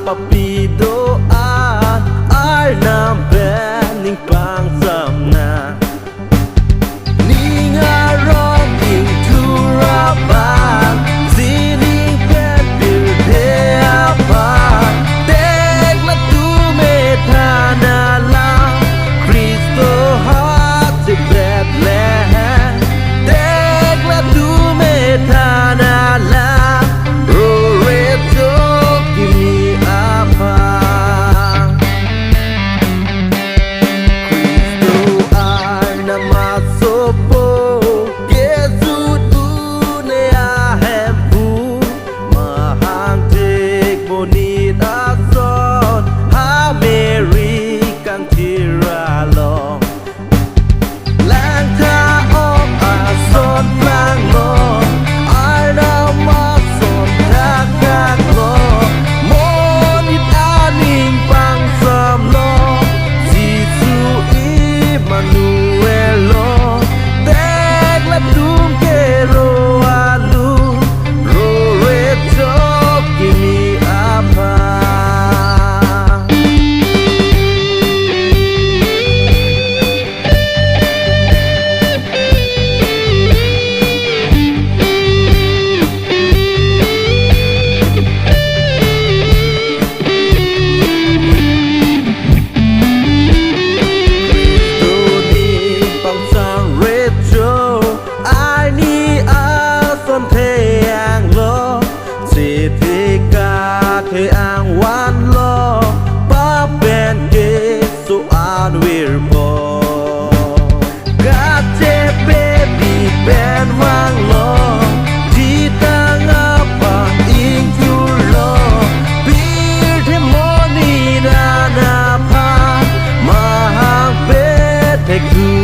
papi doa arna bening pang samna ningarong ing turapan sining pepir deapa tek la tu metana la Cristo hat se Bethlehem tek la tu metana la Thế ang wan lo ba ben ke so an wir mo ga te baby ben wang lo ti ta ngapa ing tu lo bir the money na na pa ma hang be te ku